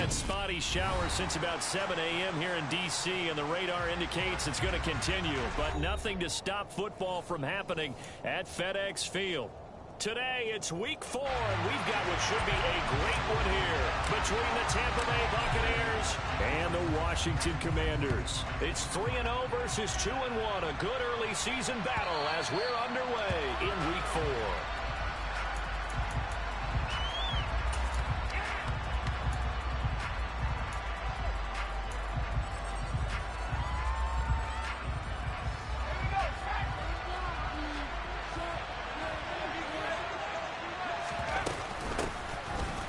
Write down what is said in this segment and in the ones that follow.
got spotty showers since about 7 a.m. here in D.C., and the radar indicates it's going to continue, but nothing to stop football from happening at FedEx Field. Today, it's week 4, and we've got what should be a great one here between the Tampa Bay Buccaneers and the Washington Commanders. It's 3-0 versus 2-1, a good early season battle as we're underway in week 4.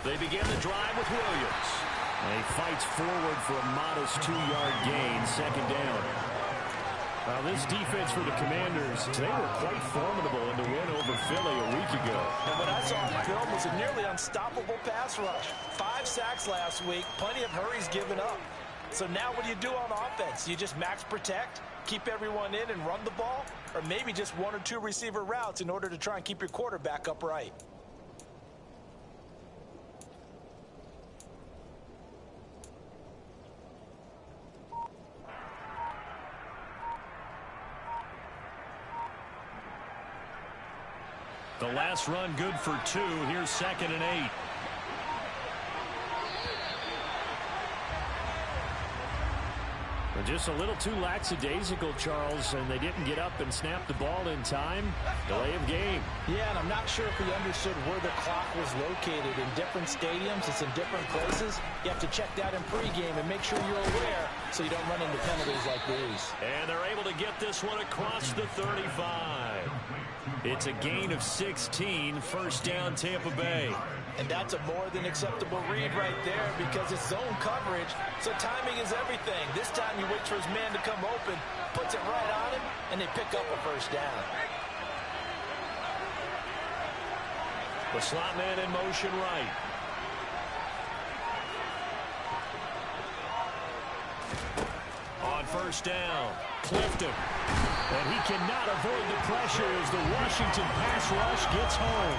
They begin the drive with Williams. And he fights forward for a modest 2-yard gain, second down. Now this defense for the Commanders, they were quite formidable in the win over Philly a week ago. And what I saw on film was a nearly unstoppable pass rush. 5 sacks last week, plenty of hurries given up. So now what do you do on offense? You just max protect, keep everyone in and run the ball? Or maybe just 1 or 2 receiver routes in order to try and keep your quarterback upright? The last run good for 2. Here's 2nd and 8. They're just a little too lackadaisical, Charles, and they didn't get up and snap the ball in time. Delay of game. Yeah, and I'm not sure if we understood where the clock was located. In different stadiums, it's in different places. You have to check that in pregame and make sure you're aware so you don't run into penalties like these. And they're able to get this one across the 35. It's a gain of 16, first down Tampa Bay. And that's a more than acceptable read right there because it's zone coverage, so timing is everything. This time he waits for his man to come open, puts it right on him, and they pick up a first down. The slot man in motion right. On first down, Clifton. And he cannot avoid the pressure as the Washington pass rush gets home.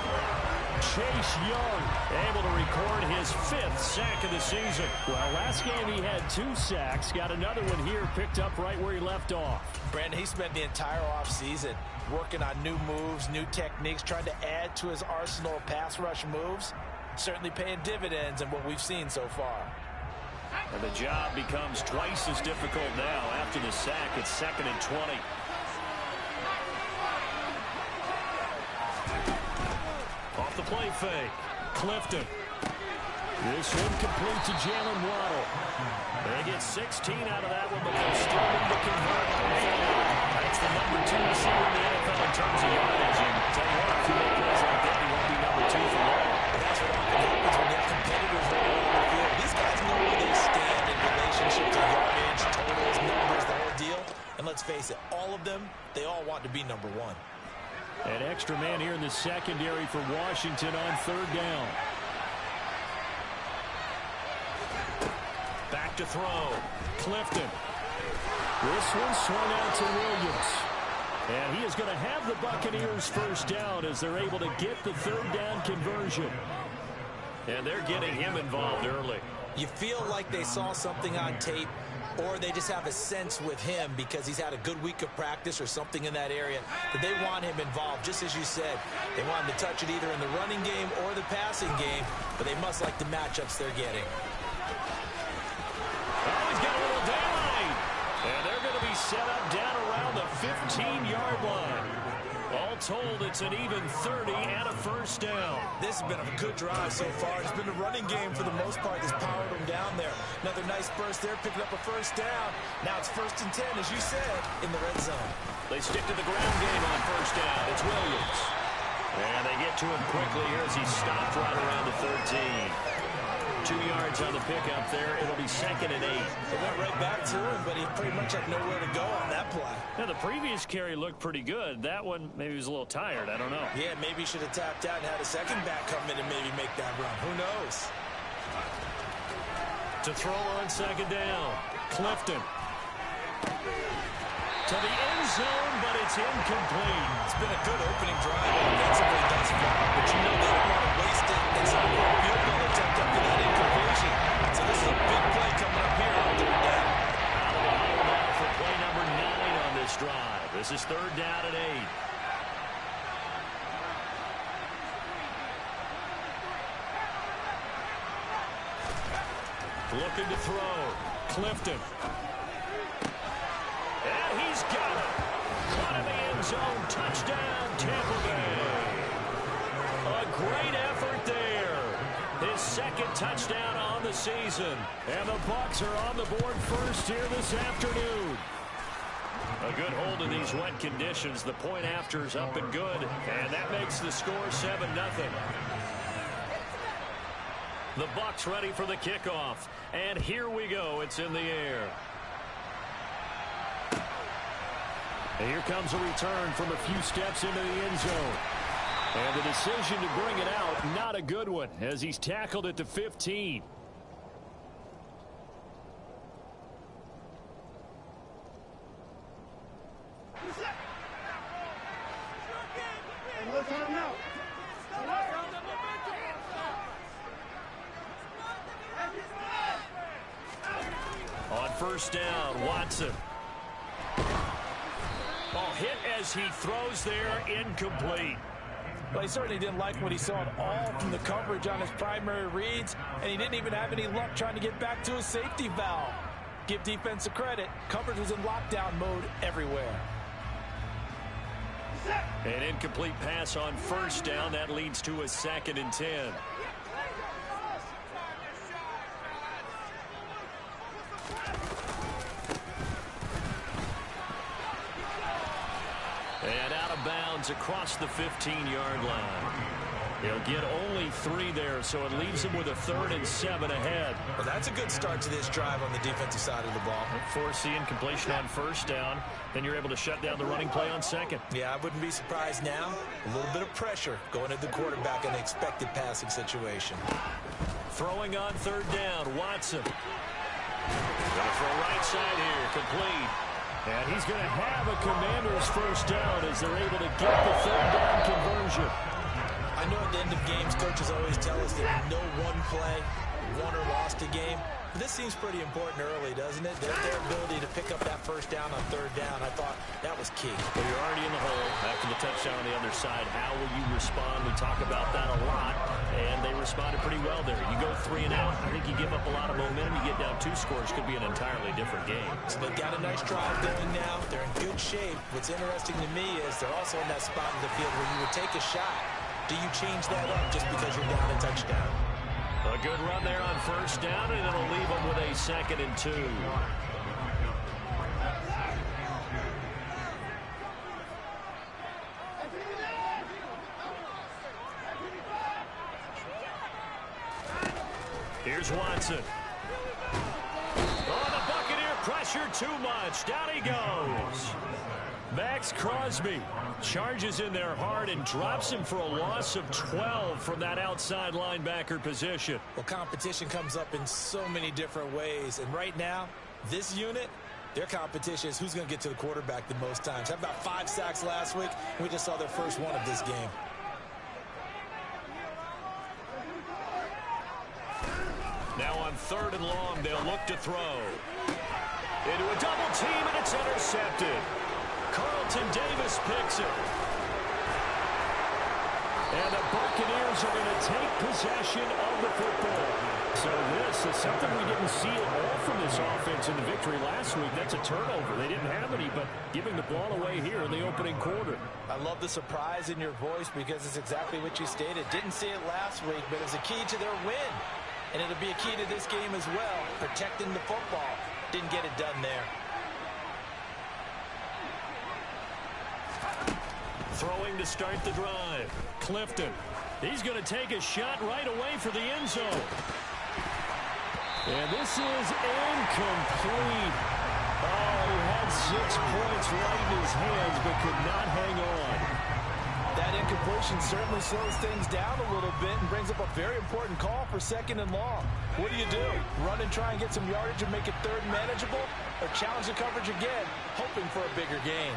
Chase Young able to record his 5th sack of the season. Well, last game he had 2 sacks. Got another one here picked up right where he left off. Brandon, he spent the entire offseason working on new moves, new techniques, trying to add to his arsenal of pass rush moves. Certainly paying dividends in what we've seen so far. And the job becomes twice as difficult now after the sack. It's 2nd and 20. Off the play fake. Clifton. This one complete to Jalen Waddle. They get 16 out of that one, but they're still need to convert on forward. That's the number 2 receiver in the NFL in terms of yardage. And tell you what, if you make plays like that, he won't be number 2 for long. That's what often happens when you have competitors running on the field. These guys know where they stand in relationship to yardage, totals, numbers, the whole deal. And let's face it, all of them, they all want to be number 1. An extra man here in the secondary for Washington on 3rd down. Back to throw. Clifton. This one swung out to Williams. And he is going to have the Buccaneers first down as they're able to get the 3rd down conversion. And they're getting him involved early. You feel like they saw something on tape, or they just have a sense with him because he's had a good week of practice or something in that area that they want him involved. Just as you said, they want him to touch it either in the running game or the passing game, but they must like the matchups they're getting. Oh, he's got a little daylight. And they're going to be set up down around the 15-yard line. All told, it's an even 30 and a first down. This has been a good drive so far. It's been the running game for the most part that's powered them down there. Another nice burst there, picking up a first down. Now it's 1st and 10, as you said, in the red zone. They stick to the ground game on first down. It's Williams. And they get to him quickly here as he stopped right around the 13. 2 yards on the pickup there. It'll be 2nd and 8. They went right back to him, but he pretty much had nowhere to go on that play. Now, the previous carry looked pretty good. That one, maybe he was a little tired. I don't know. Yeah, maybe he should have tapped out and had a second back come in and maybe make that run. Who knows? To throw on 2nd down. Clifton. To the end zone, but it's incomplete. It's been a good opening drive offensively thus far, but you know they don't want to waste it. And some field goal attempt after that incompletion. So this is a Looking to throw. Clifton. And he's got it. Caught in the end zone. Touchdown, Tampa Bay. A great effort there. His second touchdown on the season. And the Bucs are on the board first here this afternoon. A good hold in these wet conditions. The point after is up and good. And that makes the score 7-0. The Bucs ready for the kickoff. And here we go. It's in the air. And here comes a return from a few steps into the end zone. And the decision to bring it out, not a good one, as he's tackled at the 15. On first down, Watson. Oh, hit as he throws there, incomplete. Well, he certainly didn't like what he saw at all from the coverage on his primary reads, and he didn't even have any luck trying to get back to his safety valve. Give defense a credit. Coverage was in lockdown mode everywhere. An incomplete pass on first down. That leads to a 2nd and 10. And out of bounds across the 15-yard line. He'll get only 3 there, so it leaves him with a 3rd and 7 ahead. Well, that's a good start to this drive on the defensive side of the ball. Force the incompletion on first down. Then you're able to shut down the running play on second. Yeah, I wouldn't be surprised now. A little bit of pressure going at the quarterback in an expected passing situation. Throwing on third down, Watson. Gonna throw right side here, complete. And he's going to have a Commander's first down as they're able to get the 3rd down conversion. I know at the end of games, coaches always tell us that no one play won or lost a game. But this seems pretty important early, doesn't it? Their ability to pick up that first down on third down, I thought that was key. Well, you're already in the hole after the touchdown on the other side. How will you respond? We talk about that a lot, and they responded pretty well there. You go 3 and out, I think you give up a lot of momentum. You get down 2 scores, could be an entirely different game. So they've got a nice drive going now. They're in good shape. What's interesting to me is they're also in that spot in the field where you would take a shot. Do you change that up just because you're down a touchdown? A good run there on first down, and it'll leave them with a 2nd and 2. Here's Watson. Oh, the Buccaneer pressure too much. Down he goes. Max Crosby charges in there hard and drops him for a loss of 12 from that outside linebacker position. Well, competition comes up in so many different ways. And right now, this unit, their competition is who's going to get to the quarterback the most times. Had about 5 sacks last week. We just saw their first one of this game. Now on 3rd and long, they'll look to throw. Into a double team, and it's intercepted. Carlton Davis picks it. And the Buccaneers are going to take possession of the football. So this is something we didn't see at all from this offense in the victory last week. That's a turnover. They didn't have any, but giving the ball away here in the opening quarter. I love the surprise in your voice because it's exactly what you stated. Didn't see it last week, but it's a key to their win. And it'll be a key to this game as well, protecting the football. Didn't get it done there. Throwing to start the drive. Clifton. He's going to take a shot right away for the end zone. And this is incomplete. Oh, he had 6 points right in his hands, but could not hang on. That incompletion certainly slows things down a little bit and brings up a very important call for 2nd and long. What do? Run and try and get some yardage and make it 3rd manageable? Or challenge the coverage again, hoping for a bigger gain?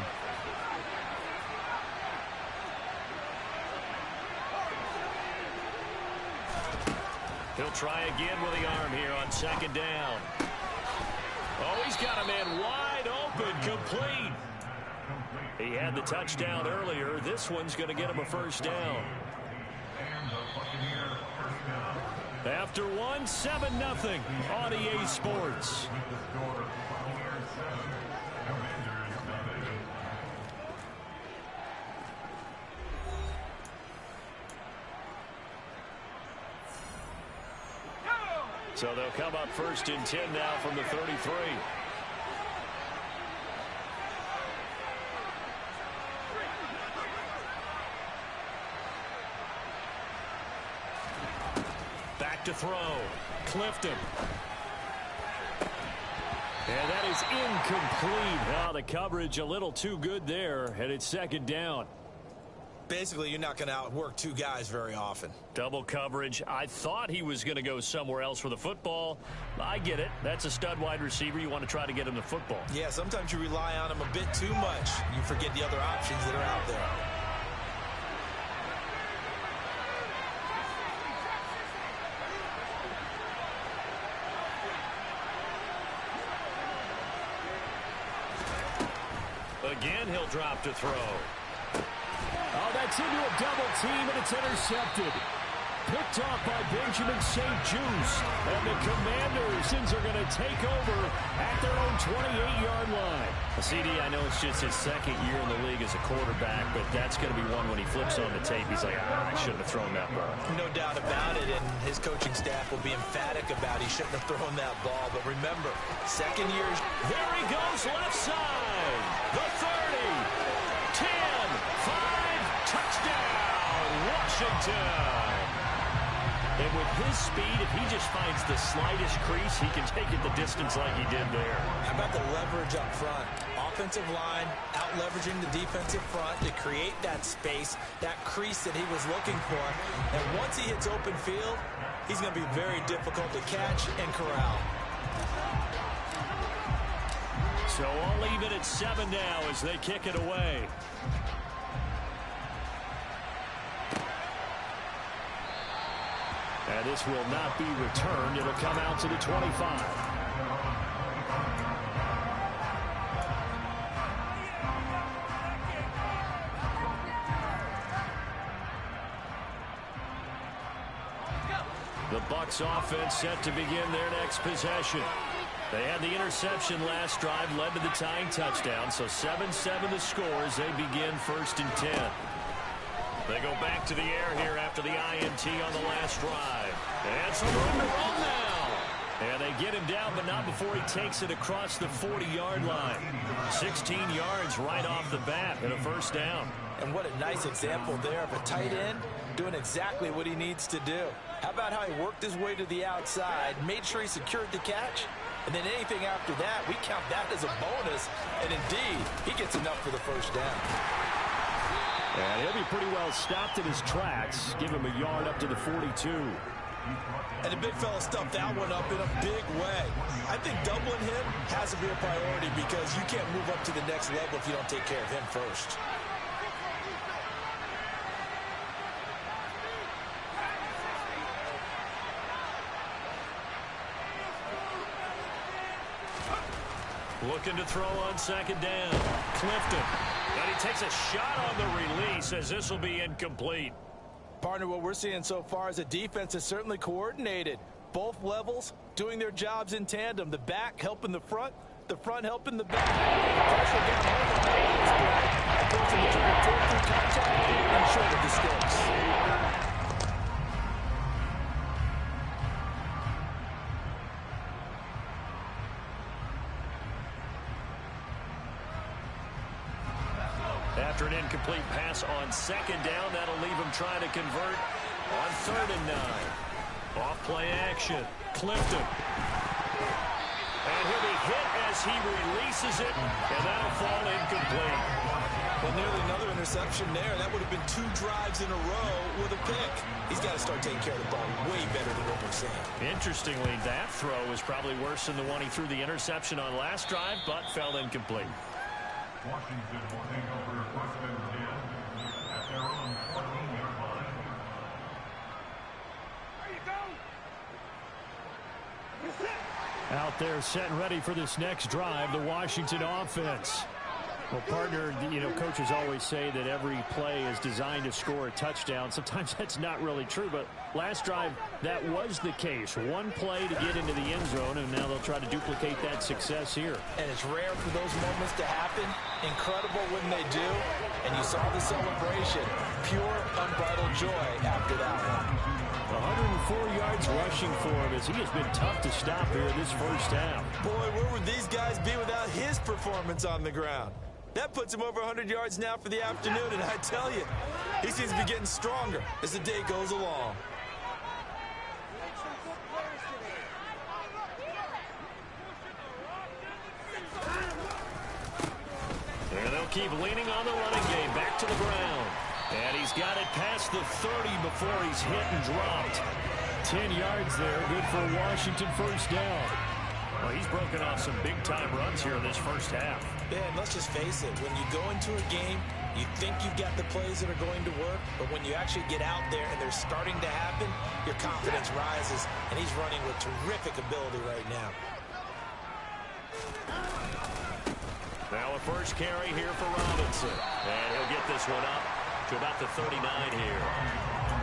He'll try again with the arm here on 2nd down. Oh, he's got a man wide open, complete. He had the touchdown earlier. This one's going to get him a first down. After after one, 7-0 on EA Sports. So they'll come up 1st and 10 now from the 33. Back to throw. Clifton. And that is incomplete. Oh, the coverage a little too good there, and it's 2nd down. Basically, you're not going to outwork two guys very often. Double coverage. I thought he was going to go somewhere else for the football. I get it. That's a stud wide receiver. You want to try to get him the football. Yeah, sometimes you rely on him a bit too much. You forget the other options that are out there. Again, he'll drop to throw. Oh, that's into a double team, and it's intercepted. Picked off by Benjamin St. Juice. And the Commanders are going to take over at their own 28-yard line. CD, I know it's just his 2nd year in the league as a quarterback, but that's going to be one when he flips on the tape. He's like, I shouldn't have thrown that ball. No doubt about it, and his coaching staff will be emphatic about he shouldn't have thrown that ball. But remember, 2nd year. There he goes, left side. The 30, 10, 5, touchdown, Washington. And with his speed, if he just finds the slightest crease, he can take it the distance like he did there. How about the leverage up front? Offensive line out-leveraging the defensive front to create that space, that crease that he was looking for. And once he hits open field, he's going to be very difficult to catch and corral. So I'll leave it at 7 now as they kick it away. And this will not be returned. It'll come out to the 25. The Bucs offense set to begin their next possession. They had the interception last drive, led to the tying touchdown. So 7-7 the score as they begin 1st and 10. They go back to the air here after the INT on the last drive. And some room to run now. And they get him down, but not before he takes it across the 40-yard line. 16 yards right off the bat and a 1st down. And what a nice example there of a tight end doing exactly what he needs to do. How about how he worked his way to the outside, made sure he secured the catch, and then anything after that, we count that as a bonus. And indeed, he gets enough for the 1st down. And he'll be pretty well stopped in his tracks. Give him a yard up to the 42. And the big fella stuffed that one up in a big way. I think doubling him has to be a priority because you can't move up to the next level if you don't take care of him first. Looking to throw on 2nd down. Clifton. And he takes a shot on the release as this will be incomplete. Partner, what we're seeing so far is the defense is certainly coordinated. Both levels doing their jobs in tandem. The back helping the front helping the back. Pressure down home on that last play. Forcing the try to pull through contact and short of the sticks. After an incomplete pass on 2nd down, that'll leave him trying to convert on 3rd and 9. Off play action. Clifton. And he'll be hit as he releases it, and that'll fall incomplete. Well, nearly another interception there. That would have been 2 drives in a row with a pick. He's got to start taking care of the ball way better than what we're seeing. Interestingly, that throw was probably worse than the one he threw the interception on last drive, but fell incomplete. Washington will take over 1st and 10 at their own 14-yard line. Out there set and ready for this next drive, the Washington offense. Well, partner, coaches always say that every play is designed to score a touchdown. Sometimes that's not really true, but last drive, that was the case. One play to get into the end zone, and now they'll try to duplicate that success here. And it's rare for those moments to happen. Incredible when they do. And you saw the celebration. Pure, unbridled joy after that one. 104 yards rushing for him as he has been tough to stop here in this first half. Boy, where would these guys be without his performance on the ground? That puts him over 100 yards now for the afternoon, and I tell you, he seems to be getting stronger as the day goes along. And they'll keep leaning on the running game. Back to the ground. And he's got it past the 30 before he's hit and dropped. 10 yards there. Good for Washington first down. Well, he's broken off some big-time runs here in this first half. Yeah, and let's just face it. When you go into a game, you think you've got the plays that are going to work, but when you actually get out there and they're starting to happen, your confidence rises, and he's running with terrific ability right now. Now a first carry here for Robinson. And he'll get this one up to about the 39 here.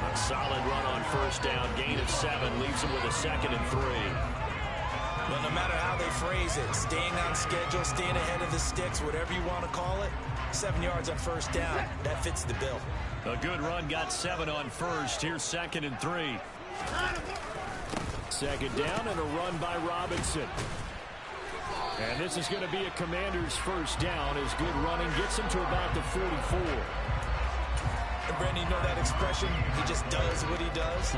A solid run on first down. Gain of 7 leaves him with a 2nd and 3. Well, no matter how they phrase it, staying on schedule, staying ahead of the sticks, whatever you want to call it, 7 yards on first down, that fits the bill. A good run, got 7 on first. Here's 2nd and 3. 2nd down and a run by Robinson. And this is going to be a Commander's first down as good running gets him to about the 44. And Brandon, you know that expression, he just does what he does?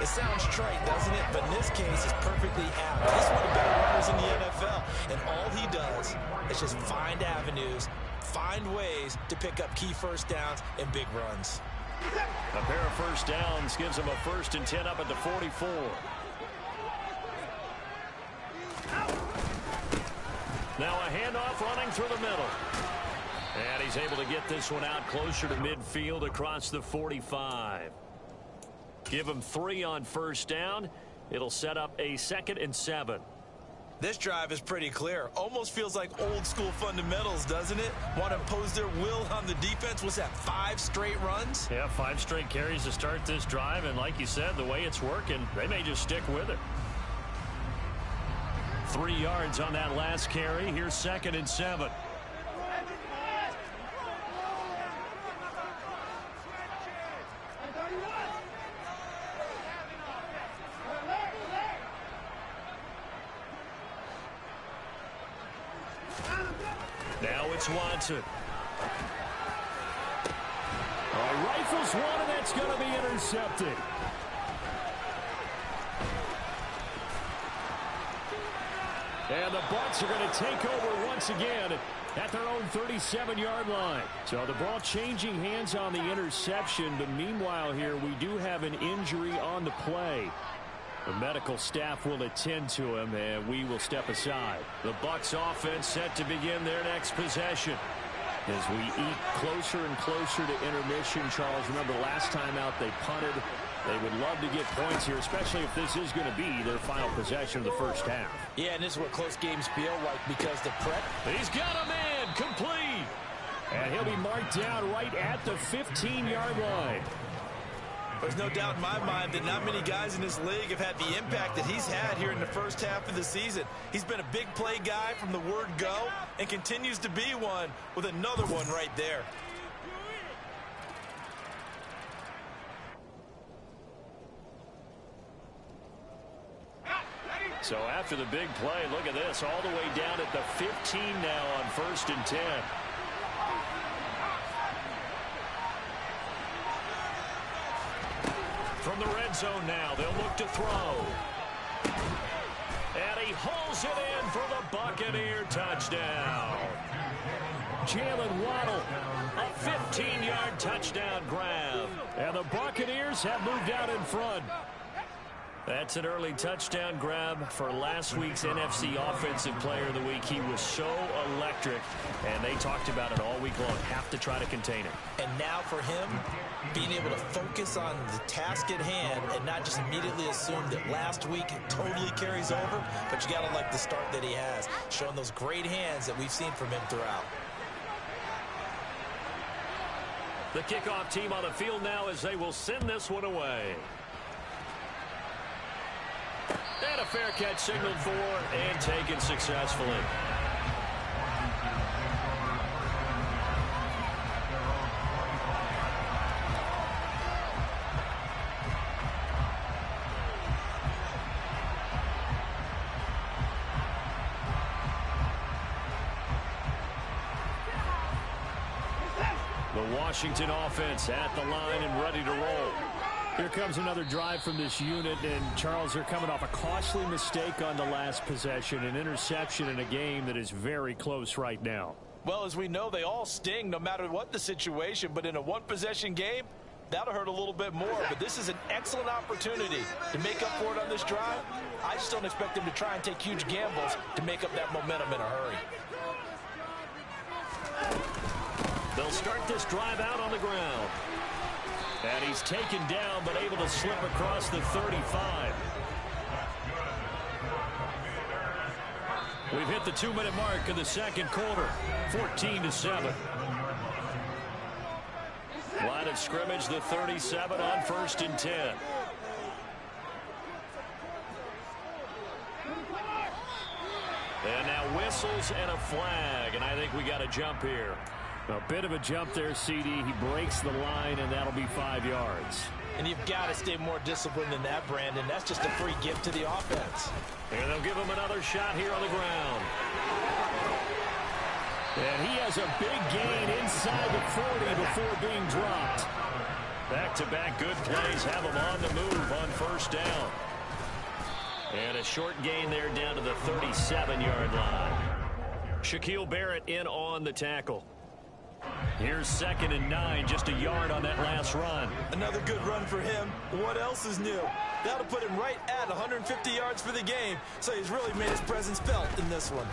It sounds trite, doesn't it? But in this case, it's perfectly apt. He's one of the better runners in the NFL. And all he does is just find avenues, find ways to pick up key first downs and big runs. A pair of first downs gives him a 1st and 10 up at the 44. Now a handoff running through the middle. And he's able to get this one out closer to midfield across the 45. Give him 3 on first down. It'll set up a 2nd and 7. This drive is pretty clear. Almost feels like old school fundamentals, doesn't it? Want to impose their will on the defense. What's that, 5 straight runs? Yeah, 5 straight carries to start this drive. And like you said, the way it's working, they may just stick with it. 3 yards on that last carry. Here's 2nd and 7. Now it's Watson. Rifles one, and that's going to be intercepted. And the Bucs are going to take over once again at their own 37-yard line. So the ball changing hands on the interception, but meanwhile here we do have an injury on the play. The medical staff will attend to him, and we will step aside. The Bucs offense set to begin their next possession. As we eat closer and closer to intermission, Charles, remember last time out they punted. They would love to get points here, especially if this is going to be their final possession of the first half. Yeah, and this is what close games feel like because the prep. He's got a man complete. And he'll be marked down right at the 15-yard line. There's no doubt in my mind that not many guys in this league have had the impact that he's had here in the first half of the season. He's been a big play guy from the word go and continues to be one with another one right there. So after the big play, look at this, all the way down at the 15 now on 1st and 10. From the red zone now, they'll look to throw. And he hauls it in for the Buccaneer touchdown. Jalen Waddle, a 15-yard touchdown grab. And the Buccaneers have moved out in front. That's an early touchdown grab for last week's NFC Offensive Player of the Week. He was so electric, and they talked about it all week long. Have to try to contain it. And now for him, being able to focus on the task at hand and not just immediately assume that last week totally carries over, but you got to like the start that he has, showing those great hands that we've seen from him throughout. The kickoff team on the field now as they will send this one away. And a fair catch signaled for and taken successfully. The Washington offense at the line and ready to roll. Here comes another drive from this unit, and Charles, they're coming off a costly mistake on the last possession, an interception in a game that is very close right now. Well, as we know, they all sting no matter what the situation, but in a one-possession game, that'll hurt a little bit more. But this is an excellent opportunity to make up for it on this drive. I just don't expect them to try and take huge gambles to make up that momentum in a hurry. They'll start this drive out on the ground. And he's taken down, but able to slip across the 35. We've hit the 2-minute mark of the second quarter, 14-7. Line of scrimmage, the 37 on 1st and 10. And now whistles and a flag, and I think we got a jump here. A bit of a jump there, CD. He breaks the line, and that'll be 5 yards. And you've got to stay more disciplined than that, Brandon. That's just a free gift to the offense. And they'll give him another shot here on the ground. And he has a big gain inside the 40 before being dropped. Back-to-back good plays have him on the move on 1st down. And a short gain there down to the 37-yard line. Shaquille Barrett in on the tackle. Here's 2nd and 9, just a yard on that last run. Another good run for him. What else is new? That'll put him right at 150 yards for the game, so he's really made his presence felt in this one.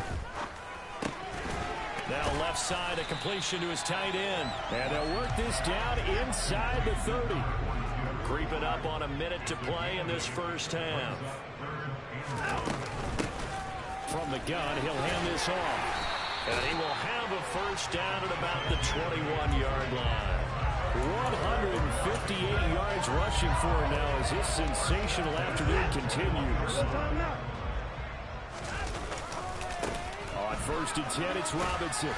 Now left side, a completion to his tight end. And they'll work this down inside the 30. Creeping up on a minute to play in this first half. From the gun, he'll hand this off. And he will have a first down at about the 21-yard line. 158 yards rushing for him now as his sensational afternoon continues. On 1st and 10, it's Robinson.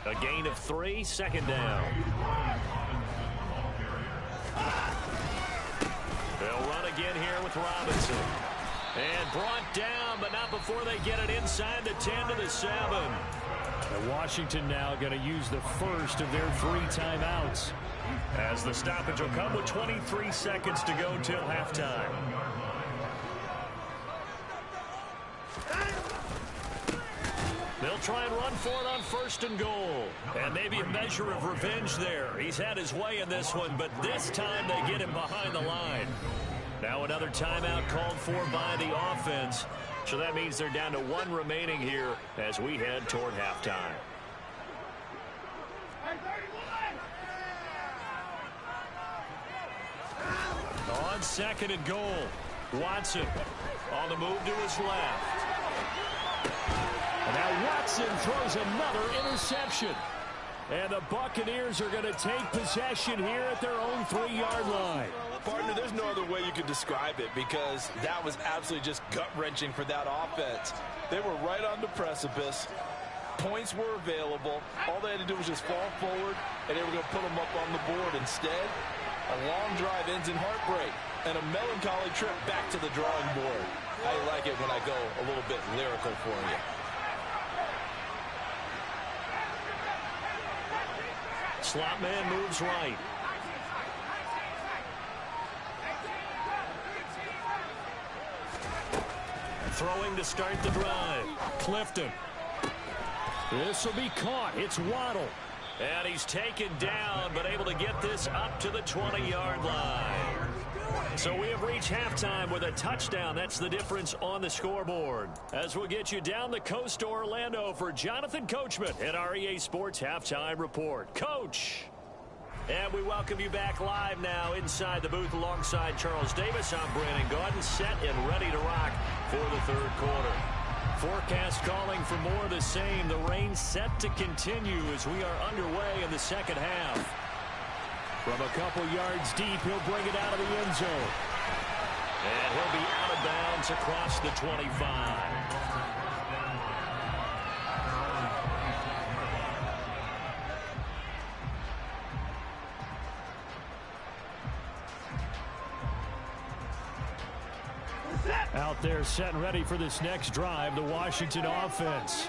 A gain of 3, 2nd down. They'll run again here with Robinson. And brought down, but not before they get it inside the 10 to the 7. And Washington now going to use the first of their 3 timeouts. As the stoppage will come with 23 seconds to go till halftime. They'll try and run for it on 1st and goal. And maybe a measure of revenge there. He's had his way in this one, but this time they get him behind the line. Now another timeout called for by the offense. So that means they're down to 1 remaining here as we head toward halftime. On 2nd and goal, Watson on the move to his left. And now Watson throws another interception. And the Buccaneers are going to take possession here at their own 3-yard line. Partner, there's no other way you could describe it because that was absolutely just gut-wrenching for that offense. They were right on the precipice. Points were available. All they had to do was just fall forward, and they were going to put them up on the board. Instead, a long drive ends in heartbreak and a melancholy trip back to the drawing board. I like it when I go a little bit lyrical for you. Slot man moves right. Throwing to start the drive. Clifton. This will be caught. It's Waddle. And he's taken down, but able to get this up to the 20-yard line. So we have reached halftime with a touchdown. That's the difference on the scoreboard. As we'll get you down the coast to Orlando for Jonathan Coachman at our EA Sports Halftime Report. Coach! And we welcome you back live now inside the booth alongside Charles Davis. I'm Brandon Gaudin, set and ready to rock for the third quarter. Forecast calling for more of the same. The rain set to continue as we are underway in the second half. From a couple yards deep, he'll bring it out of the end zone. And he'll be out of bounds across the 25. Out there set and ready for this next drive, the Washington offense.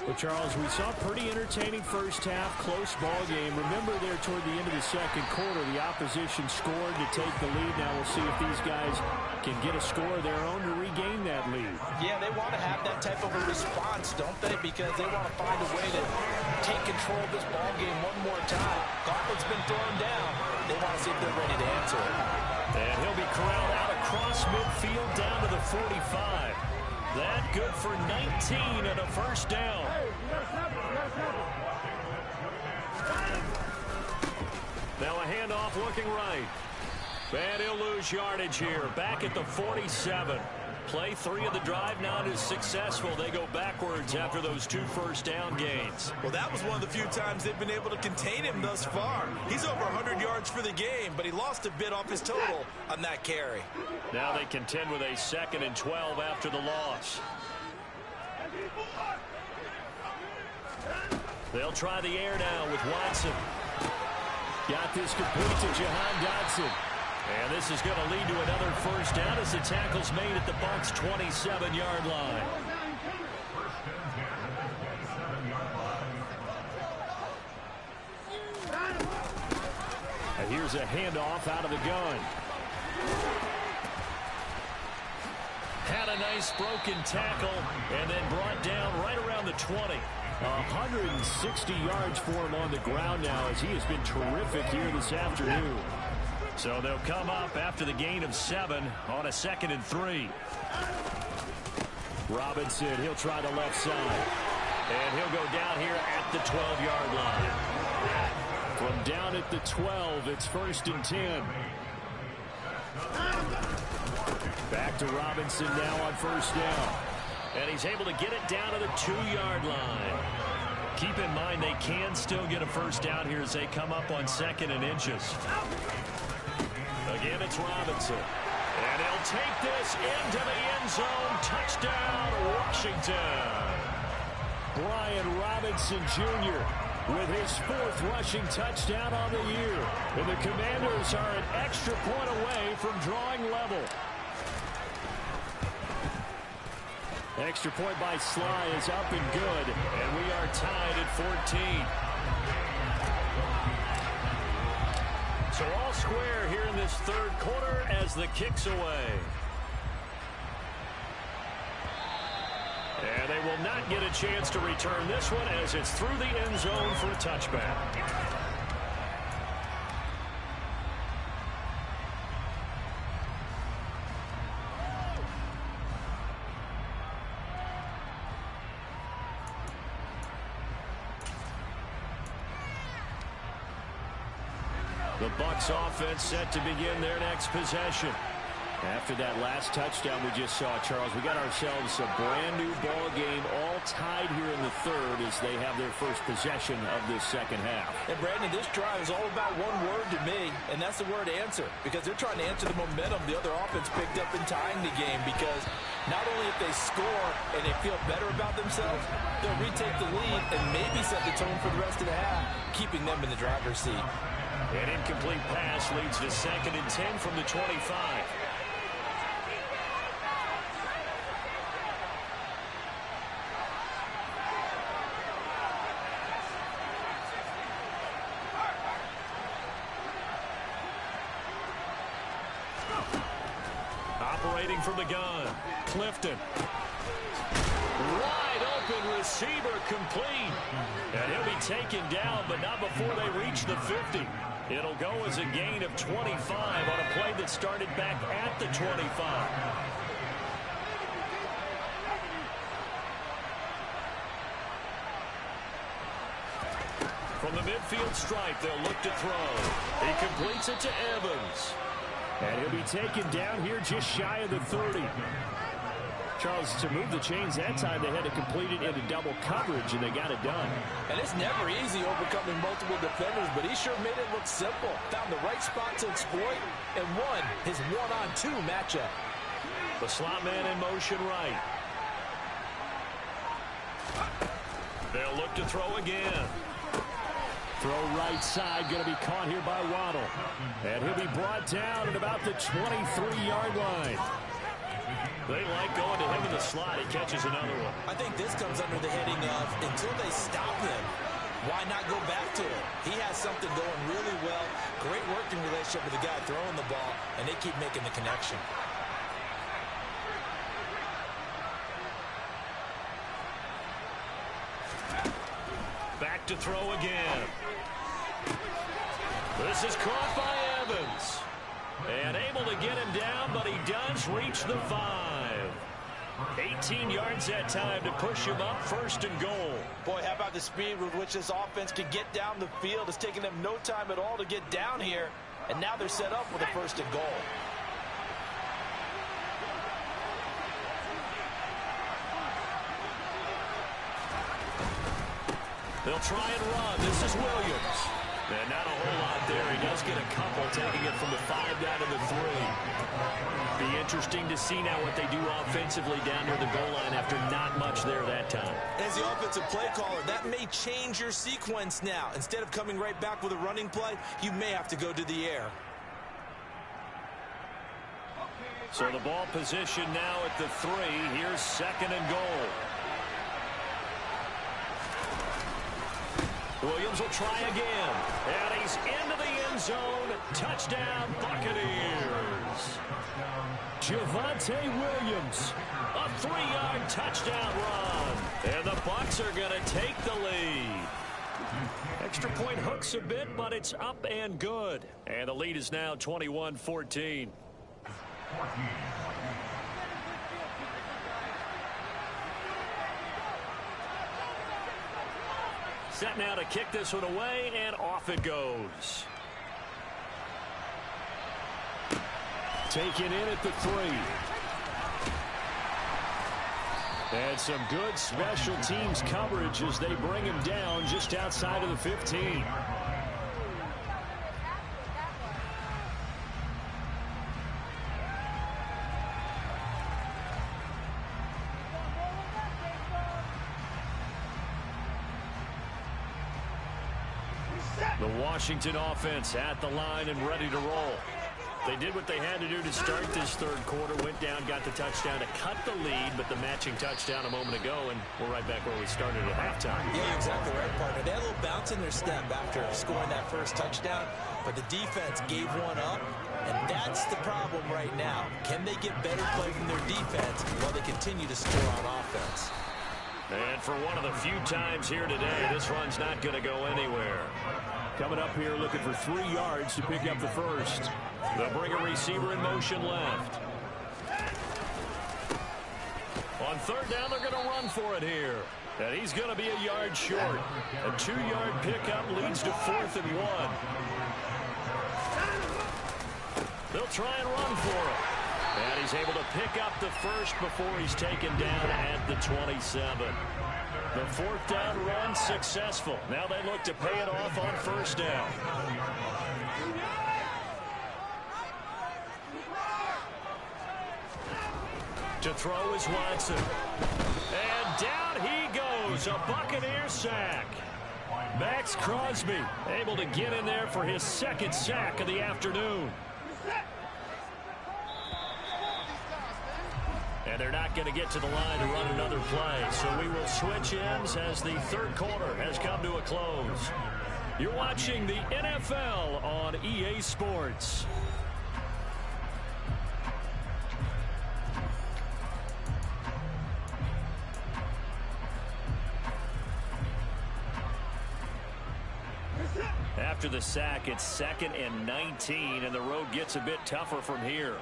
Well, Charles, we saw a pretty entertaining first half, close ball game. Remember there toward the end of the second quarter, the opposition scored to take the lead. Now we'll see if these guys can get a score of their own to regain that lead. Yeah, they want to have that type of a response, don't they? Because they want to find a way to take control of this ball game one more time. Gauntlet's been thrown down. They want to see if they're ready to answer it. And he'll be corralled out across midfield down to the 45. That good for 19 and a first down. Now a handoff looking right. And he'll lose yardage here. Back at the 47. Play 3 of the drive not as successful. They go backwards after those 2 first down gains. Well, that was one of the few times they've been able to contain him thus far. He's over 100 yards for the game, but he lost a bit off his total on that carry. Now they contend with a 2nd and 12 after the loss. They'll try the air now with Watson. Got this complete to Jahan Dotson. And this is going to lead to another first down as the tackle's made at the Bucs' 27-yard line. And here's a handoff out of the gun. Had a nice broken tackle and then brought down right around the 20. 160 yards for him on the ground now as he has been terrific here this afternoon. So they'll come up after the gain of 7 on a 2nd and 3. Robinson, he'll try the left side. And he'll go down here at the 12-yard line. From down at the 12, it's 1st and 10. Back to Robinson now on 1st down. And he's able to get it down to the 2-yard line. Keep in mind they can still get a first down here as they come up on 2nd and inches. Again, it's Robinson. And he'll take this into the end zone. Touchdown, Washington. Brian Robinson Jr. with his 4th rushing touchdown on the year. And the Commanders are an extra point away from drawing level. Extra point by Sly is up and good. And we are tied at 14. So all square here in this 3rd quarter as the kick's away. And they will not get a chance to return this one as it's through the end zone for a touchback. The Bucs offense set to begin their next possession. After that last touchdown we just saw, Charles, we got ourselves a brand new ball game, all tied here in the 3rd as they have their first possession of this second half. And Brandon, this drive is all about one word to me, and that's the word answer, because they're trying to answer the momentum the other offense picked up in tying the game, because not only if they score and they feel better about themselves, they'll retake the lead and maybe set the tone for the rest of the half, keeping them in the driver's seat. An incomplete pass leads to 2nd and 10 from the 25. Operating from the gun, Clifton. Wide open receiver complete. And he'll be taken down, but not before they reach the 50. It'll go as a gain of 25 on a play that started back at the 25. From the midfield stripe, they'll look to throw. He completes it to Evans. And he'll be taken down here just shy of the 30. Charles, to move the chains that time, they had to complete it into double coverage, and they got it done. And it's never easy overcoming multiple defenders, but he sure made it look simple. Found the right spot to exploit and won his one-on-two matchup. The slot man in motion right. They'll look to throw again. Throw right side, going to be caught here by Waddle. And he'll be brought down at about the 23-yard line. They like going to him in the slot. He catches another one. I think this comes under the heading of until they stop him, why not go back to it? He has something going really well. Great working relationship with the guy throwing the ball, and they keep making the connection. Back to throw again. This is caught by Evans. And able to get him down, but he does reach the 5. 18 yards that time to push him up, 1st and goal. Boy, how about the speed with which this offense can get down the field? It's taking them no time at all to get down here. And now they're set up with a 1st and goal. They'll try and run. This is Williams. And not a whole lot there. He does get a couple, taking it from the 5 down to the 3. Be interesting to see now what they do offensively down near the goal line after not much there that time. As the offensive play caller, that may change your sequence now. Instead of coming right back with a running play, you may have to go to the air. So the ball position now at the 3. Here's 2nd and goal. Williams will try again. And he's into the end zone. Touchdown, Buccaneers. Javonte Williams. A 3-yard touchdown run. And the Bucs are going to take the lead. Extra point hooks a bit, but it's up and good. And the lead is now 21-14. Set now to kick this one away, and off it goes. Taken in at the 3. And some good special teams coverage as they bring him down just outside of the 15. The Washington offense at the line and ready to roll. They did what they had to do to start this 3rd quarter. Went down, got the touchdown to cut the lead, but the matching touchdown a moment ago, and we're right back where we started at halftime. Yeah, you're exactly right, partner. They had a little bounce in their step after scoring that first touchdown, but the defense gave one up, and that's the problem right now. Can they get better play from their defense while they continue to score on offense? And for one of the few times here today, this run's not going to go anywhere. Coming up here looking for 3 yards to pick up the 1st. They'll bring a receiver in motion left. On 3rd down, they're going to run for it here. And he's going to be a yard short. A 2-yard pickup leads to 4th and 1. They'll try and run for it. And he's able to pick up the 1st before he's taken down at the 27. The 4th down run successful. Now they look to pay it off on 1st down. To throw is Watson. And down he goes. A Buccaneer sack. Max Crosby able to get in there for his 2nd sack of the afternoon. And they're not going to get to the line to run another play. So we will switch ends as the 3rd quarter has come to a close. You're watching the NFL on EA Sports. After the sack, it's 2nd and 19, and the road gets a bit tougher from here.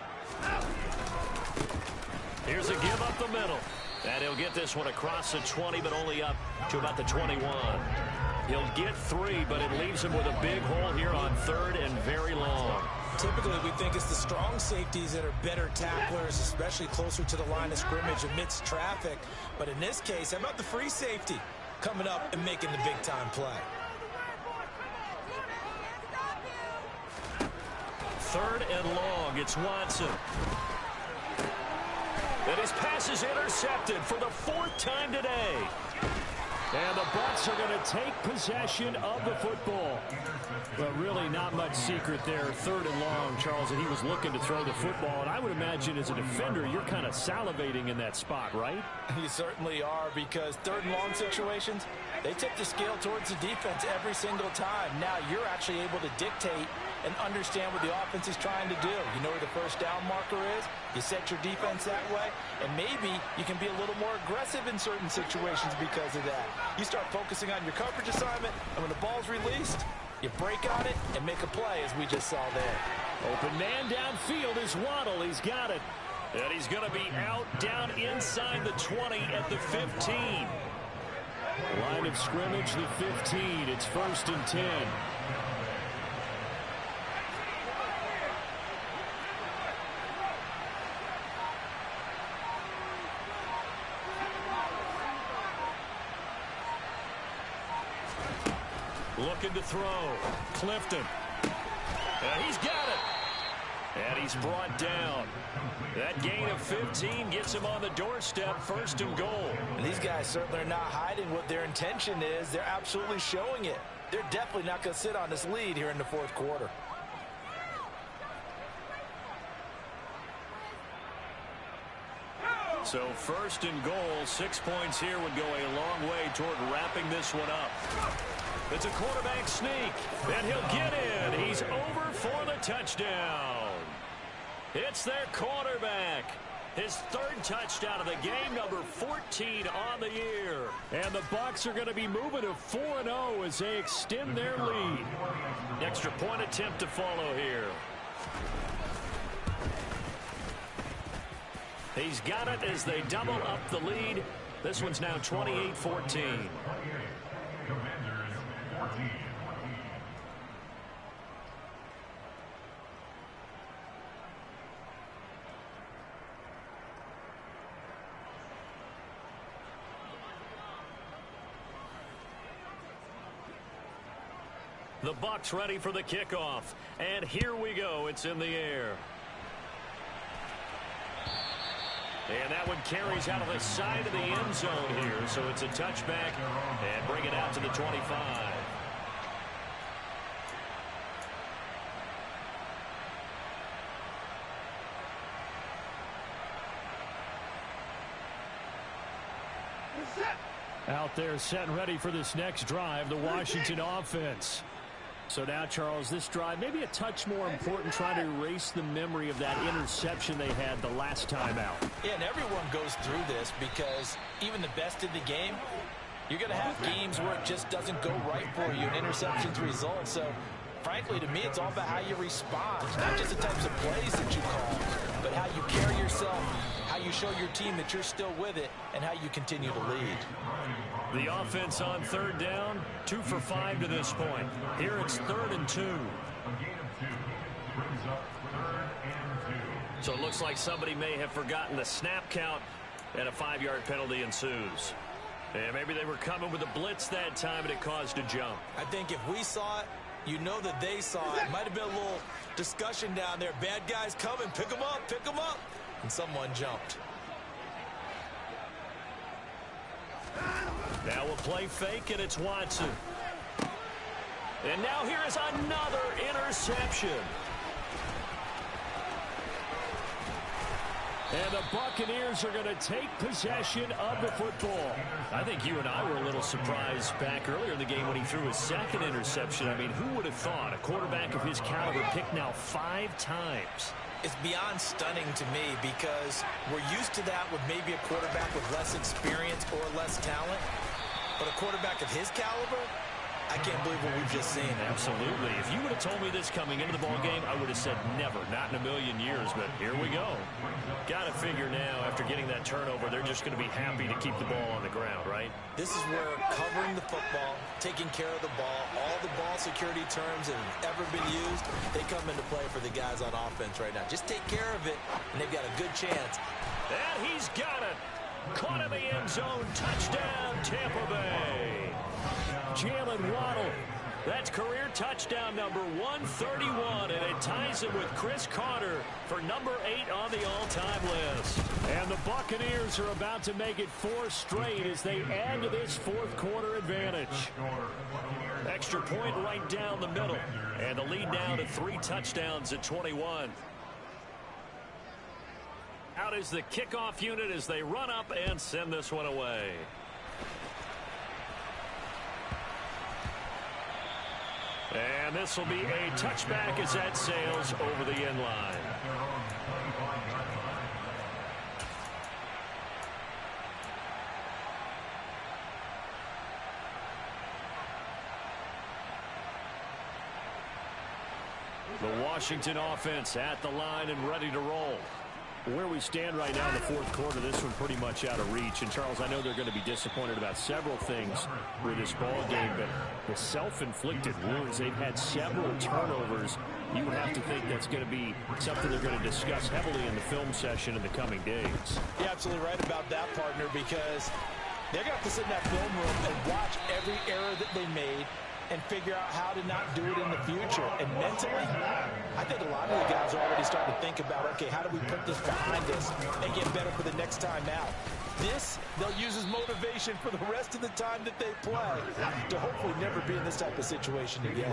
Here's a give up the middle. And he'll get this one across the 20, but only up to about the 21. He'll get 3, but it leaves him with a big hole here on 3rd and very long. typically we think it's the strong safeties that are better tacklers, especially closer to the line of scrimmage amidst traffic. But in this case, how about the free safety coming up and making the big-time play? Third and long, it's Watson. And his pass is intercepted for the 4th time today. And the Bucs are going to take possession of the football. Well, really not much secret there. Third and long, Charles, and he was looking to throw the football. And I would imagine as a defender, you're kind of salivating in that spot, right? You certainly are, because third and long situations, they tip the scale towards the defense every single time. Now you're actually able to dictate and understand what the offense is trying to do. You know where the first down marker is. You set your defense that way, and maybe you can be a little more aggressive in certain situations because of that. You start focusing on your coverage assignment, and when the ball's released, you break on it and make a play, as we just saw there. Open man downfield is Waddle. He's got it. And he's going to be out down inside the 20 at the 15. Line of scrimmage, the 15. It's 1st and 10. Looking to throw. Clifton. And he's got it. And he's brought down. That gain of 15 gets him on the doorstep, 1st and goal. And these guys certainly are not hiding what their intention is. They're absolutely showing it. They're definitely not going to sit on this lead here in the 4th quarter. So 1st and goal, 6 points here would go a long way toward wrapping this one up. It's a quarterback sneak, and he'll get in. He's over for the touchdown. It's their quarterback. His 3rd touchdown of the game, number 14 on the year. And the Bucs are going to be moving to 4-0 as they extend their lead. Extra point attempt to follow here. He's got it as they double up the lead. This one's now 28-14. The Bucs ready for the kickoff. And here we go. It's in the air. And that one carries out of the side of the end zone here. So it's a touchback and bring it out to the 25. Out there set and ready for this next drive, the Washington offense. So now, Charles, this drive maybe a touch more important, trying to erase the memory of that interception they had the last time out. Yeah, and everyone goes through this because even the best in the game, you're going to have games where it just doesn't go right for you and interceptions result. So, frankly, to me, it's all about how you respond. It's not just the types of plays that you call, but how you carry yourself, how you show your team that you're still with it, and how you continue to lead. The offense on 3rd down, 2 for 5 to this point. Here it's 3rd and 2. So it looks like somebody may have forgotten the snap count, and a 5-yard penalty ensues. And maybe they were coming with a blitz that time, and it caused a jump. I think if we saw it, you know that they saw it. Might have been a little discussion down there. Bad guys coming. Pick them up. Pick them up. And someone jumped. Now we'll play fake, and it's Watson. And now here is another interception. And the Buccaneers are going to take possession of the football. I think you and I were a little surprised back earlier in the game when he threw his 2nd interception. I mean, who would have thought a quarterback of his caliber picked now 5 times? It's beyond stunning to me because we're used to that with maybe a quarterback with less experience or less talent. But a quarterback of his caliber, I can't believe what we've just seen. Absolutely. If you would have told me this coming into the ball game, I would have said never, not in a million years, but here we go. Got to figure now, after getting that turnover, they're just going to be happy to keep the ball on the ground, right? This is where covering the football, taking care of the ball, all the ball security terms that have ever been used, they come into play for the guys on offense right now. Just take care of it, and they've got a good chance. And he's got it. Caught in the end zone. Touchdown, Tampa Bay. Jalen Waddle. That's career touchdown number 131, and it ties him with Chris Carter for number 8 on the all-time list. And the Buccaneers are about to make it 4 straight as they add to this fourth quarter advantage. Extra point right down the middle, and the lead now to 3 touchdowns at 21. Out is the kickoff unit as they run up and send this one away. And this will be a touchback as that sails over the end line. The Washington offense at the line and ready to roll. Where we stand right now in the fourth quarter, this one pretty much out of reach. And, Charles, I know they're going to be disappointed about several things with this ball game, but the self-inflicted wounds, they've had several turnovers. You would have to think that's going to be something they're going to discuss heavily in the film session in the coming days. You're absolutely right about that, partner, because they're going to have to sit in that film room and watch every error that they made and figure out how to not do it in the future. And mentally, I think a lot of the guys are already starting to think about, okay, how do we put this behind us and get better for the next time out? This, they'll use as motivation for the rest of the time that they play to hopefully never be in this type of situation again.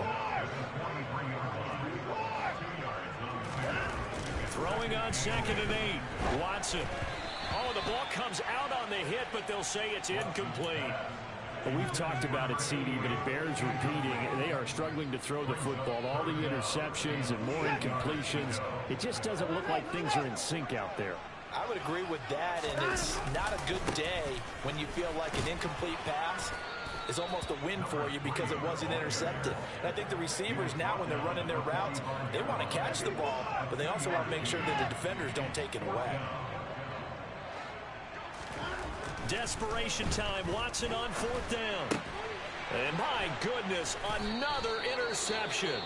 Throwing on 2nd and 8. Watson. Oh, the ball comes out on the hit, but they'll say it's incomplete. We've talked about it, CD, but it bears repeating. They are struggling to throw the football. All the interceptions and more incompletions. It just doesn't look like things are in sync out there. I would agree with that, and it's not a good day when you feel like an incomplete pass is almost a win for you because it wasn't intercepted. And I think the receivers now, when they're running their routes, they want to catch the ball, but they also want to make sure that the defenders don't take it away. Desperation time. Watson on 4th down. And my goodness, another interception.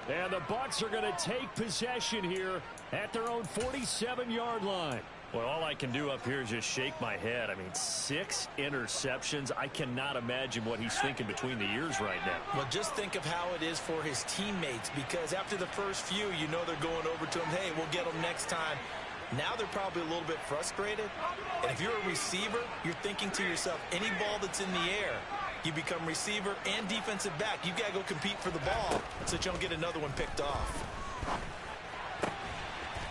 And the Bucs are going to take possession here at their own 47-yard line. Well, all I can do up here is just shake my head. I mean, 6 interceptions. I cannot imagine what he's thinking between the ears right now. Well, just think of how it is for his teammates, because after the first few, you know they're going over to him, hey, we'll get them next time. Now they're probably a little bit frustrated. And if you're a receiver, you're thinking to yourself, any ball that's in the air, you become receiver and defensive back. You've got to go compete for the ball so that you don't get another one picked off.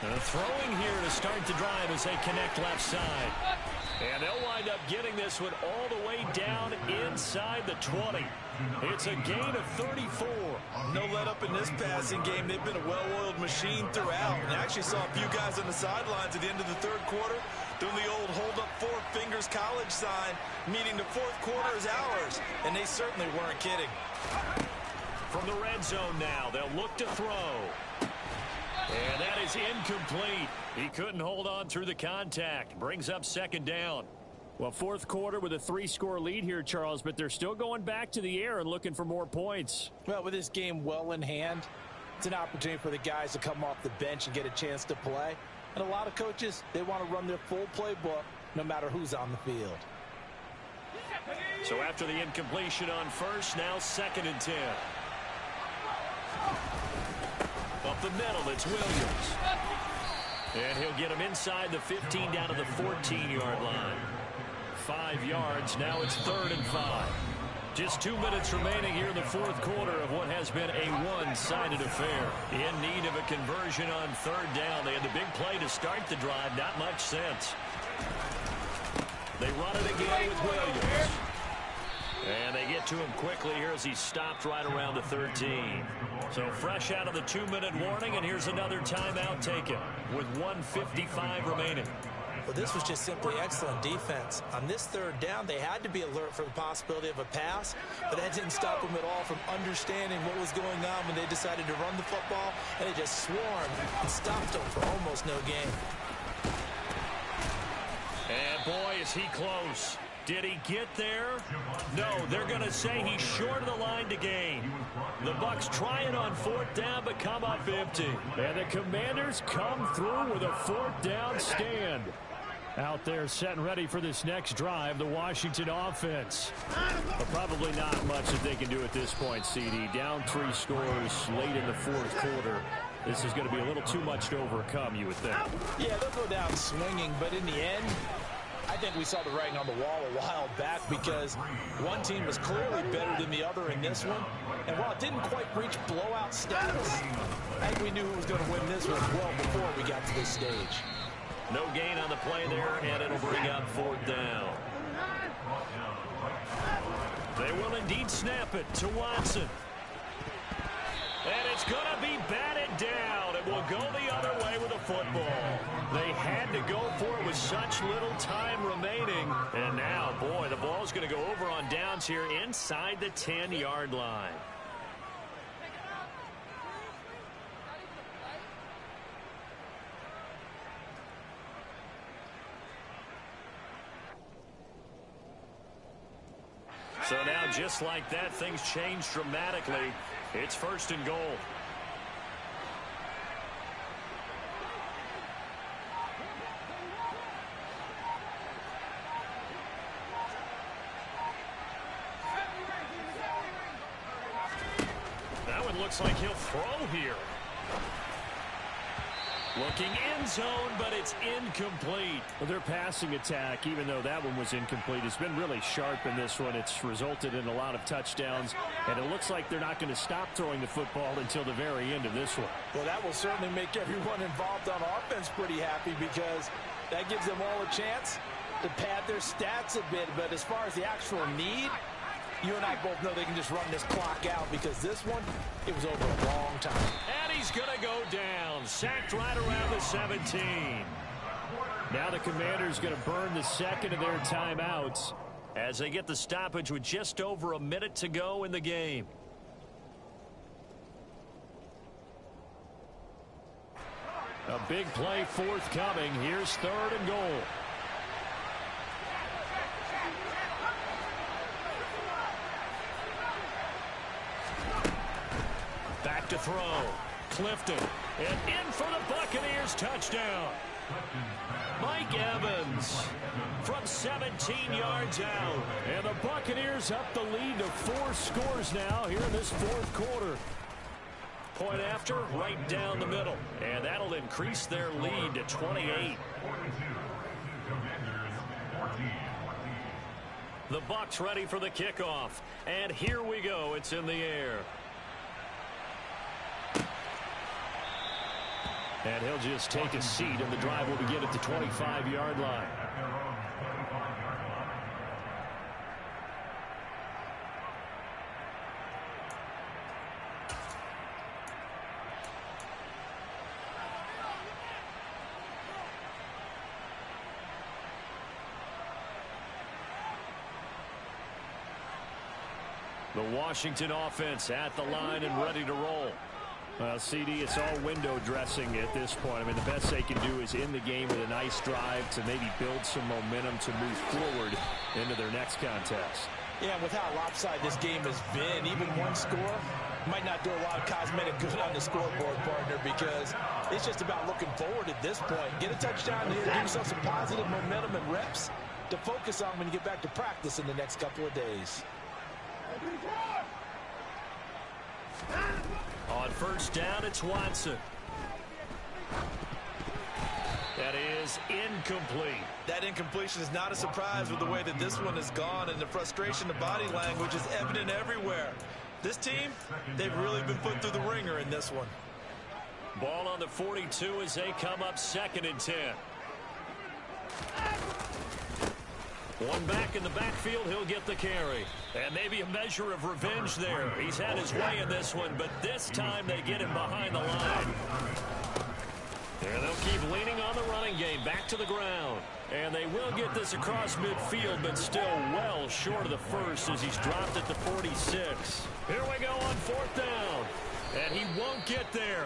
Throwing here to start the drive as they connect left side. And they'll wind up getting this one all the way down inside the 20. It's a gain of 34. No let up in this passing game. They've been a well-oiled machine throughout. And I actually saw a few guys on the sidelines at the end of the third quarter doing the old hold up 4 fingers college sign, meaning the fourth quarter is ours. And they certainly weren't kidding. From the red zone now, they'll look to throw. And that is incomplete. He couldn't hold on through the contact. Brings up 2nd down. Well, fourth quarter with a 3-score lead here, Charles, but they're still going back to the air and looking for more points. Well, with this game well in hand, it's an opportunity for the guys to come off the bench and get a chance to play. And a lot of coaches, they want to run their full playbook no matter who's on the field. So after the incompletion on first, now 2nd and 10. Up the middle, it's Williams. And he'll get him inside the 15 down to the 14-yard line. 5 yards, now it's 3rd and 5. Just 2 minutes remaining here in the fourth quarter of what has been a one-sided affair. In need of a conversion on 3rd down. They had the big play to start the drive, not much sense. They run it again with Williams. And they get to him quickly here as he stopped right around the 13. So fresh out of the 2-minute warning, and here's another timeout taken with 1:55 remaining. Well, this was just simply excellent defense. On this third down, they had to be alert for the possibility of a pass, but that didn't stop them at all from understanding what was going on when they decided to run the football, and they just swarmed and stopped them for almost no gain. And boy, is he close. Did he get there? No, they're going to say he's short of the line to gain. The Bucs try it on fourth down, but come up empty. And the Commanders come through with a fourth down stand. Out there set and ready for this next drive, the Washington offense. But probably not much that they can do at this point, CD. Down 3 scores late in the fourth quarter. This is going to be a little too much to overcome, you would think. Yeah, they'll go down swinging, but in the end, I think we saw the writing on the wall a while back because one team was clearly better than the other in this one. And while it didn't quite reach blowout status, I think we knew who was going to win this one well before we got to this stage. No gain on the play there, and it'll bring up fourth down. They will indeed snap it to Watson. And it's going to be batted down. It will go the other way with the football. They had to go for it with such little time remaining. And now, boy, the ball's going to go over on downs here inside the 10-yard line. So now, just like that, things change dramatically. It's first and goal. That one looks like he'll throw here. Looking end zone, but it's incomplete. Well, their passing attack, even though that one was incomplete, has been really sharp in this one. It's resulted in a lot of touchdowns, and it looks like they're not going to stop throwing the football until the very end of this one. Well, that will certainly make everyone involved on offense pretty happy because that gives them all a chance to pad their stats a bit. But as far as the actual need, you and I both know they can just run this clock out because this one, it was over a long time. And he's going to go down. Sacked right around the 17. Now the Commanders going to burn the second of their timeouts as they get the stoppage with just over a minute to go in the game. A big play forthcoming. Here's third and goal. Back to throw. Clifton. And in for the Buccaneers touchdown. Mike Evans from 17 yards out. And the Buccaneers up the lead to 4 scores now here in this fourth quarter. Point after, right down the middle. And that'll increase their lead to 28. The Bucs ready for the kickoff. And here we go. It's in the air. And he'll just take a seat, and the drive will begin at the 25-yard line. The Washington offense at the line and ready to roll. Well, CD, it's all window dressing at this point. I mean, the best they can do is in the game with a nice drive to maybe build some momentum to move forward into their next contest. Yeah, with how lopsided this game has been, even one score might not do a lot of cosmetic good on the scoreboard, partner, because it's just about looking forward at this point. Get a touchdown here, give yourself some positive momentum and reps to focus on when you get back to practice in the next couple of days. On first down, it's Watson. That is incomplete. That incompletion is not a surprise with the way that this one has gone, and the frustration, the body language is evident everywhere. This team, they've really been put through the ringer in this one. Ball on the 42 as they come up 2nd and 10. One back in the backfield, he'll get the carry. And maybe a measure of revenge there. He's had his way in this one, but this time they get him behind the line. And they'll keep leaning on the running game. Back to the ground. And they will get this across midfield, but still well short of the first as he's dropped at the 46. Here we go on 4th down. And he won't get there.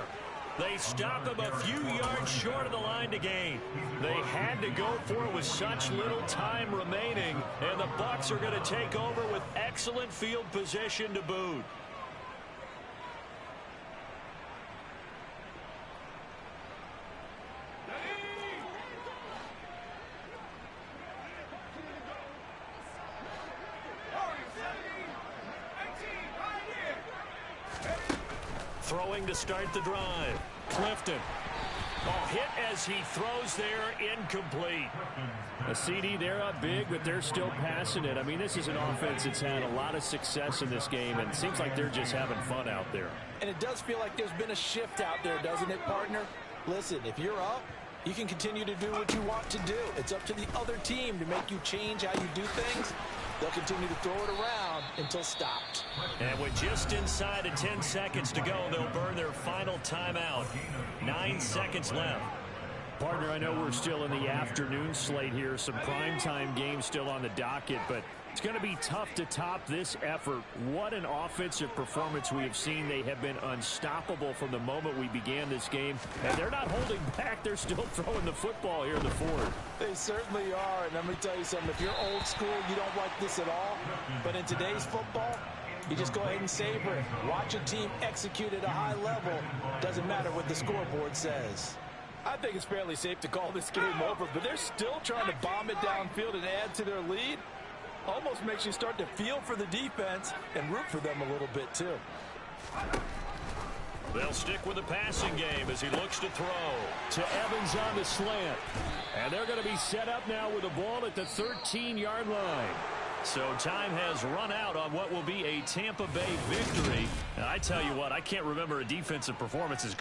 They stop him a few yards short of the line to gain. They had to go for it with such little time remaining. And the Bucs are going to take over with excellent field position to boot. Throwing to start the drive. Clifton. Oh, hit as he throws there, incomplete. A CD, they're up big, but they're still passing it. I mean, this is an offense that's had a lot of success in this game, and it seems like they're just having fun out there. And it does feel like there's been a shift out there, doesn't it, partner? Listen, if you're up, you can continue to do what you want to do. It's up to the other team to make you change how you do things. They'll continue to throw it around until stopped. And with just inside of 10 seconds to go, they'll burn their final timeout. 9 seconds left. Partner, I know we're still in the afternoon slate here. Some primetime games still on the docket, but it's going to be tough to top this effort. What an offensive performance we have seen. They have been unstoppable from the moment we began this game. And they're not holding back. They're still throwing the football here in the fourth. They certainly are. And let me tell you something. If you're old school, you don't like this at all. But in today's football, you just go ahead and savor it. Watch a team execute at a high level. Doesn't matter what the scoreboard says. I think it's fairly safe to call this game over, but they're still trying to bomb it downfield and add to their lead. Almost makes you start to feel for the defense and root for them a little bit, too. They'll stick with the passing game as he looks to throw. To Evans on the slant. And they're going to be set up now with the ball at the 13-yard line. So time has run out on what will be a Tampa Bay victory. And I tell you what, I can't remember a defensive performance as good